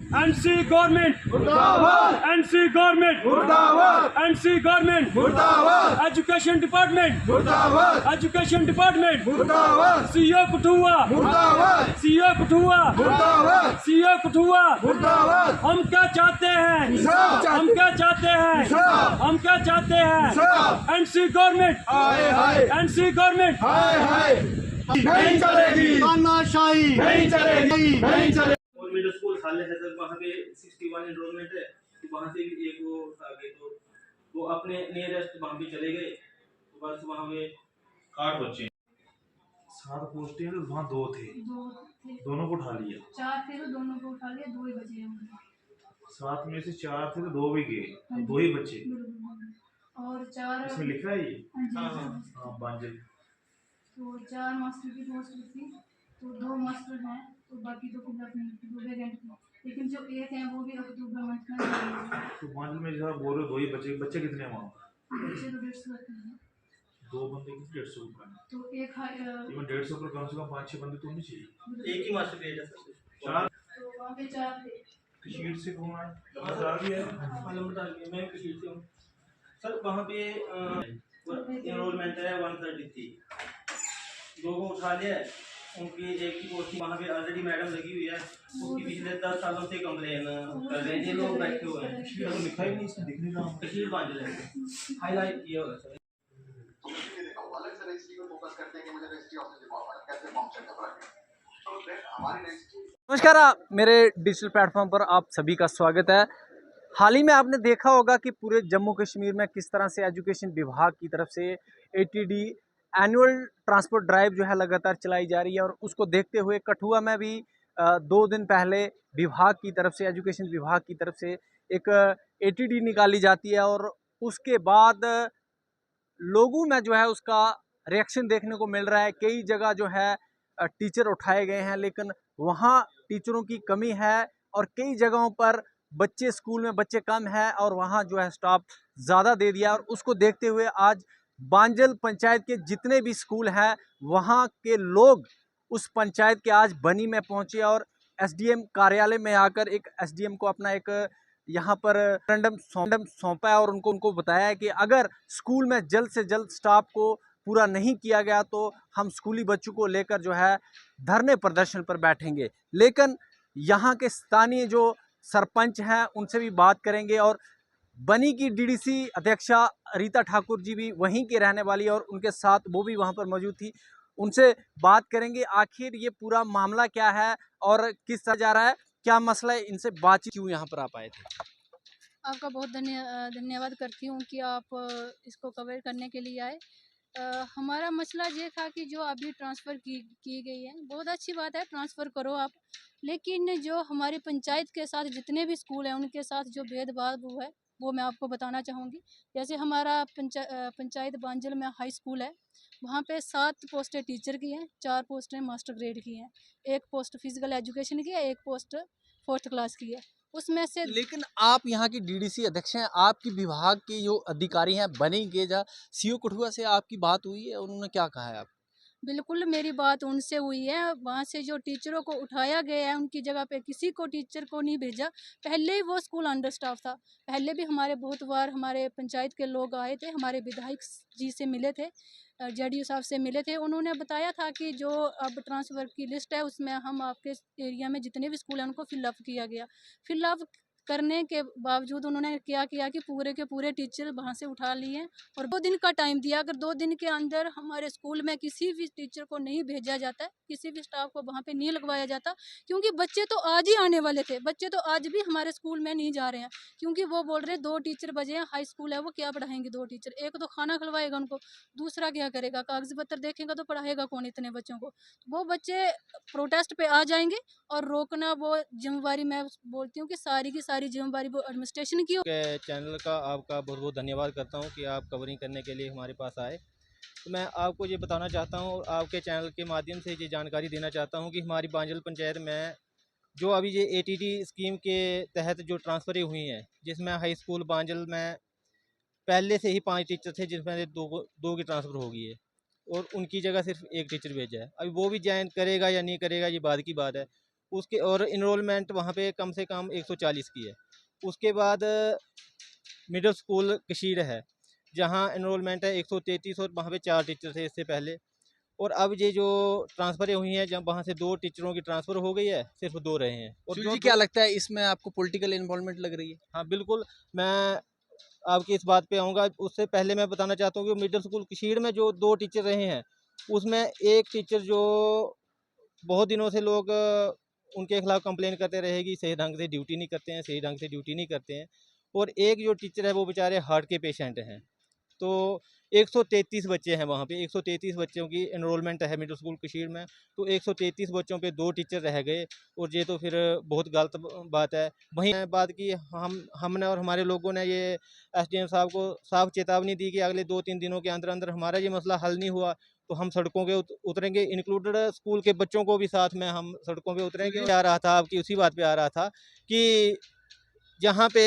NC government मुर्दाबाद, NC government मुर्दाबाद, NC government मुर्दाबाद, एजुकेशन डिपार्टमेंट मुर्दाबाद, एजुकेशन डिपार्टमेंट मुर्दाबाद, सीओ कठुआ मुर्दाबाद, सीओ कठुआ मुर्दाबाद, सीओ कठुआ मुर्दाबाद, हम क्या चाहते हैं इंसाफ हम क्या चाहते हैं इंसाफ, हम क्या चाहते हैं इंसाफ, एनसी गवर्नमेंट हाय हाय, एनसी गवर्नमेंट हाय हाय, नहीं चलेगी, तानाशाही नहीं चलेगी, नहीं चलेगी। और मिडिल स्कूल हाल है सर, वहाँ पे 61 एनरोलमेंट है, तो वहाँ से भी एक वो आ गए, तो वो अपने नियरेस्ट वहाँ पे चले गए, तो बस वहाँ पे 8 बच्चे 7 पोस्टें हैं, वहाँ 2 थे, दो थे, दोनों को उठा लिया। 4 थे तो दोनों को उठा लिया, 2 ही बचे हैं उनके। 7 में से 4 थे तो 2 भी गए, तो 2 ही बचे। बिल्कुल। और 4 इसमें लिखा है ये। हाँ जी, हाँ, बांजल। तो 4 मास्टर की पोस्ट थी, तो 2 मास्टर हैं, तो बाकी तो फिलहाल नहीं, 2 वेकेंट थे, लेकिन जो एक हैं वो भी अक्टूबर मंथ में जाएंगे। तो बांजल में जहाँ बोल रहे हो 2 ही बचे, बच्चे कितने हैं वहाँ? बच्चे तो 150 रखे हैं, 2 बंदे की 150 रुपये। तो एक इवन 150 पर कम से कम 5-6 बंदे तो होने चाहिए। एक ही मास्टर भेजा सर। 4 तो वहाँ पे 4 थे। शीट से कौन आए? बता भी है। नंबर डाल के मैं किसी से हूँ सर, वहाँ पे एनरोलमेंट है 133, 2 को उठा लिया है, उनकी एक की पोस्ट वहाँ पे ऑलरेडी मैडम लगी हुई है, उसकी पिछले 10 सालों से कंप्लेन कर रहे हैं, ये लोग बैठे हुए हैं, तो लिखा ही नहीं, इसमें दिखने का। कशीर बांध है, हाईलाइट किया हुआ है सर। अलग से रजिस्ट्री को फोकस करते हैं कि मुझे रजिस्ट्री ऑफिस दिखाओ, कैसे फॉर्म चेक कर रहे हैं। तो देन हमारी रजिस्ट्री। नमस्कार, मेरे डिजिटल प्लेटफॉर्म पर आप सभी का स्वागत है। हाल ही में आपने देखा होगा कि पूरे जम्मू कश्मीर में किस तरह से एजुकेशन विभाग की तरफ से एटीडी एनुअल ट्रांसपोर्ट ड्राइव जो है लगातार चलाई जा रही है, और उसको देखते हुए कठुआ में भी 2 दिन पहले विभाग की तरफ से, एजुकेशन विभाग की तरफ से एक एटीडी निकाली जाती है, और उसके बाद लोगों में जो है उसका रिएक्शन देखने को मिल रहा है। कई जगह जो है टीचर उठाए गए हैं, लेकिन वहाँ टीचरों की कमी है, और कई जगहों पर बच्चे स्कूल में बच्चे कम है और वहाँ जो है स्टाफ ज़्यादा दे दिया। और उसको देखते हुए आज बांजल पंचायत के जितने भी स्कूल हैं वहाँ के लोग उस पंचायत के आज बनी में पहुँचे और एसडीएम कार्यालय में आकर एक एसडीएम को अपना एक यहाँ पर मेमोरेंडम सौंपा है, और उनको बताया है कि अगर स्कूल में जल्द से जल्द स्टाफ को पूरा नहीं किया गया तो हम स्कूली बच्चों को लेकर जो है धरने प्रदर्शन पर बैठेंगे। लेकिन यहाँ के स्थानीय जो सरपंच हैं उनसे भी बात करेंगे, और बनी की डीडीसी अध्यक्षा रीता ठाकुर जी भी वहीं के रहने वाली है, और उनके साथ वो भी वहाँ पर मौजूद थी। उनसे बात करेंगे आखिर ये पूरा मामला क्या है और किस तरह जा रहा है, क्या मसला है, इनसे बातचीत क्यों यहाँ पर आप आए थे। आपका बहुत धन्यवाद करती हूँ कि आप इसको कवर करने के लिए आए। हमारा मसला ये था कि जो अभी ट्रांसफ़र की गई है, बहुत अच्छी बात है, ट्रांसफ़र करो आप, लेकिन जो हमारी पंचायत के साथ जितने भी स्कूल हैं उनके साथ जो भेदभाव हुआ है वो मैं आपको बताना चाहूँगी। जैसे हमारा पंचायत बांजल में हाई स्कूल है, वहाँ पे 7 पोस्टें टीचर की हैं, 4 पोस्टें मास्टर ग्रेड की हैं, 1 पोस्ट फिजिकल एजुकेशन की है, 1 पोस्ट 4th क्लास की है, उसमें से। लेकिन आप यहाँ की डीडीसी अध्यक्ष हैं, आपकी विभाग के जो अधिकारी हैं बनी के जा सीओ कठुआ से आपकी बात हुई है, उन्होंने क्या कहा है आप? बिल्कुल मेरी बात उनसे हुई है। वहाँ से जो टीचरों को उठाया गया है उनकी जगह पे किसी को टीचर को नहीं भेजा। पहले ही वो स्कूल अंडर स्टाफ था। पहले भी हमारे बहुत बार हमारे पंचायत के लोग आए थे, हमारे विधायक जी से मिले थे, जेडीयू साहब से मिले थे। उन्होंने बताया था कि जो अब ट्रांसफ़र की लिस्ट है उसमें हम आपके एरिया में जितने भी स्कूल हैं उनको फिलअप किया गया। फिलअप करने के बावजूद उन्होंने क्या किया कि पूरे के पूरे टीचर वहाँ से उठा लिए हैं, और 2 दिन का टाइम दिया। अगर 2 दिन के अंदर हमारे स्कूल में किसी भी टीचर को नहीं भेजा जाता है, किसी भी स्टाफ को वहाँ पे नहीं लगवाया जाता, क्योंकि बच्चे तो आज ही आने वाले थे, बच्चे तो आज भी हमारे स्कूल में नहीं जा रहे हैं, क्योंकि वो बोल रहे हैं 2 टीचर बजे हैं, हाई स्कूल है, वो क्या पढ़ाएंगे 2 टीचर। एक तो खाना खिलवाएगा उनको, दूसरा क्या करेगा, कागज पत्र देखेगा, तो पढ़ाएगा कौन इतने बच्चों को। वो बच्चे प्रोटेस्ट पे आ जाएंगे, और रोकना वो जिम्मेवारी, मैं बोलती हूँ कि सारी की सारी जिम्मेवारी वो एडमिनिस्ट्रेशन की। के चैनल का आपका बहुत बहुत धन्यवाद करता हूं कि आप कवरिंग करने के लिए हमारे पास आए। तो मैं आपको ये बताना चाहता हूं, आपके चैनल के माध्यम से ये जानकारी देना चाहता हूं कि हमारी बांजल पंचायत में जो अभी ये एटीडी स्कीम के तहत जो ट्रांसफ़रें हुई हैं, जिसमें हाई स्कूल बांजल में पहले से ही 5 टीचर थे, जिसमें दो की ट्रांसफ़र हो गई है, और उनकी जगह सिर्फ 1 टीचर भेजा है। अभी वो भी ज्वाइन करेगा या नहीं करेगा ये बाद की बात है। उसके और इनरोलमेंट वहाँ पे कम से कम 140 की है। उसके बाद मिडिल स्कूल कशीर है, जहाँ इनरोलमेंट है 133 और वहाँ पे 4 टीचर थे इससे पहले। और अब ये जो ट्रांसफ़रें हुई हैं, जब वहाँ से 2 टीचरों की ट्रांसफ़र हो गई है, सिर्फ 2 रहे हैं। और सुनील जो जी, क्या लगता है इसमें आपको पॉलिटिकल इन्वॉल्वमेंट लग रही है? हाँ, बिल्कुल, मैं आपकी इस बात पे आऊँगा। उससे पहले मैं बताना चाहता हूँ कि मिडिल स्कूल कशीर में जो 2 टीचर रहे हैं, उसमें एक टीचर जो बहुत दिनों से लोग उनके खिलाफ कंप्लेन करते रहे कि सही ढंग से ड्यूटी नहीं करते हैं, सही ढंग से ड्यूटी नहीं करते हैं। और एक जो टीचर है वो बेचारे हार्ट के पेशेंट हैं। तो 133 बच्चे हैं वहाँ पे, 133 बच्चों की एनरोलमेंट है मिडिल स्कूल कशीर में। तो 133 बच्चों पे 2 टीचर रह गए, और ये तो फिर बहुत गलत बात है। वहीं बात की हमने और हमारे लोगों ने ये एसडीएम साहब को साफ चेतावनी दी कि अगले 2-3 दिनों के अंदर अंदर हमारा ये मसला हल नहीं हुआ तो हम सड़कों पे उतरेंगे, इंक्लूडेड स्कूल के बच्चों को भी साथ में हम सड़कों पे उतरेंगे। आ रहा था आपकी उसी बात पे आ रहा था कि जहाँ पे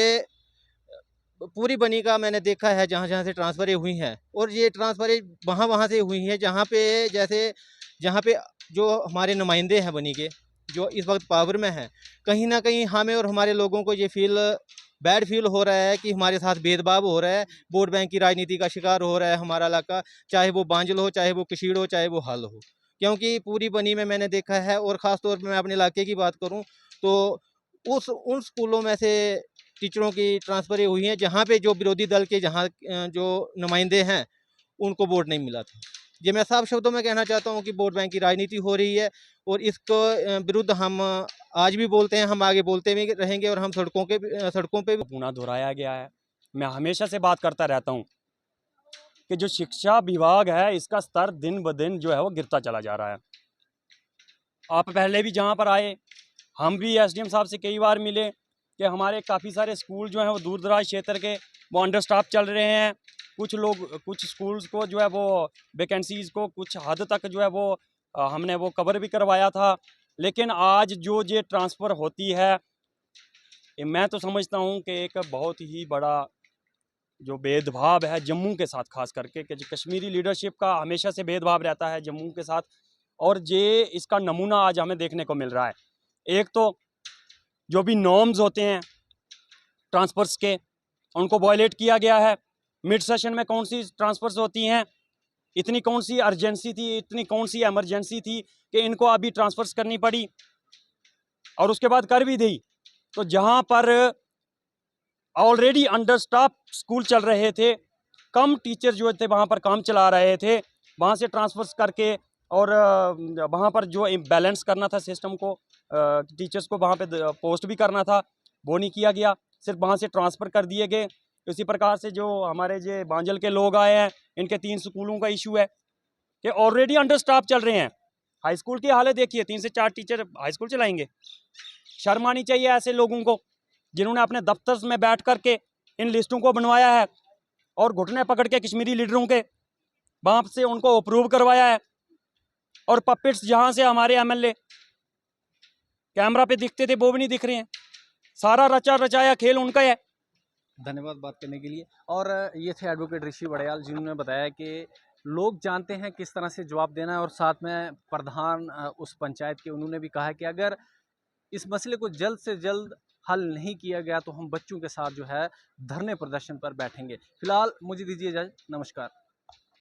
पूरी बनी का मैंने देखा है, जहाँ-जहाँ से ट्रांसफ़रें हुई हैं, और ये ट्रांसफ़रें वहाँ से हुई हैं जहाँ पे जहाँ पे जो हमारे नुमाइंदे हैं बनी के, जो इस वक्त पावर में हैं, कहीं ना कहीं हमें और हमारे लोगों को ये बैड फील हो रहा है कि हमारे साथ भेदभाव हो रहा है। वोट बैंक की राजनीति का शिकार हो रहा है हमारा इलाका, चाहे वो बांजल हो, चाहे वो कशीड़ हो, चाहे वो हल हो। क्योंकि पूरी बनी में मैंने देखा है, और ख़ास तौर पे मैं अपने इलाके की बात करूँ तो उन स्कूलों में से टीचरों की ट्रांसफ़रें हुई हैं जहाँ पे जो विरोधी दल के जो नुमाइंदे हैं, उनको वोट नहीं मिला था। ये मैं साफ शब्दों में कहना चाहता हूँ कि वोट बैंक की राजनीति हो रही है, और इसको विरुद्ध हम आज भी बोलते हैं, हम आगे बोलते भी रहेंगे, और हम सड़कों पे भी पुनः दोहराया गया है। मैं हमेशा से बात करता रहता हूँ कि जो शिक्षा विभाग है, इसका स्तर दिन ब दिन जो है वो गिरता चला जा रहा है। आप पहले भी जहाँ पर आए, हम भी एसडीएम साहब से कई बार मिले कि हमारे काफ़ी सारे स्कूल जो हैं वो दूर दराज क्षेत्र के वो अंडर स्टाफ चल रहे हैं। कुछ स्कूल्स को जो है वो वैकेंसीज़ को कुछ हद तक जो है वो हमने वो कवर भी करवाया था। लेकिन आज जो ये ट्रांसफ़र होती है, ये मैं तो समझता हूँ कि एक बहुत ही बड़ा जो भेदभाव है जम्मू के साथ, खास करके कि जो कश्मीरी लीडरशिप का हमेशा से भेदभाव रहता है जम्मू के साथ, और ये इसका नमूना आज हमें देखने को मिल रहा है। एक तो जो भी नॉर्म्स होते हैं ट्रांसफ़र्स के, उनको वायलेट किया गया है। मिड सेशन में कौन सी ट्रांसफ़र्स होती हैं, इतनी कौन सी अर्जेंसी थी, इतनी कौन सी एमरजेंसी थी कि इनको अभी ट्रांसफ़र्स करनी पड़ी, और उसके बाद कर भी दी। तो जहाँ पर ऑलरेडी अंडर स्टाफ स्कूल चल रहे थे, कम टीचर जो थे वहाँ पर काम चला रहे थे, वहाँ से ट्रांसफ़र्स करके और वहाँ पर जो बैलेंस करना था सिस्टम को, टीचर्स को वहाँ पे पोस्ट भी करना था, वो नहीं किया गया, सिर्फ वहाँ से ट्रांसफ़र कर दिए गए। इसी प्रकार से जो हमारे जो बांजल के लोग आए हैं, इनके 3 स्कूलों का इशू है कि ऑलरेडी अंडर स्टाफ चल रहे हैं। हाई स्कूल की हालत देखिए, 3 से 4 टीचर हाई स्कूल चलाएंगे। शर्म आनी चाहिए ऐसे लोगों को जिन्होंने अपने दफ्तर में बैठ कर के इन लिस्टों को बनवाया है, और घुटने पकड़ के कश्मीरी लीडरों के वहाँ से उनको अप्रूव करवाया है। और पपेट्स जहाँ से हमारे एमएलए कैमरा पे दिखते थे वो भी नहीं दिख रहे हैं। सारा रचा रचाया खेल उनका है। धन्यवाद बात करने के लिए। और ये थे एडवोकेट ऋषि बड़याल, जिन्होंने बताया कि लोग जानते हैं किस तरह से जवाब देना है, और साथ में प्रधान उस पंचायत के उन्होंने भी कहा कि अगर इस मसले को जल्द से जल्द हल नहीं किया गया तो हम बच्चों के साथ जो है धरने प्रदर्शन पर बैठेंगे। फिलहाल मुझे दीजिए इजाज़त, नमस्कार।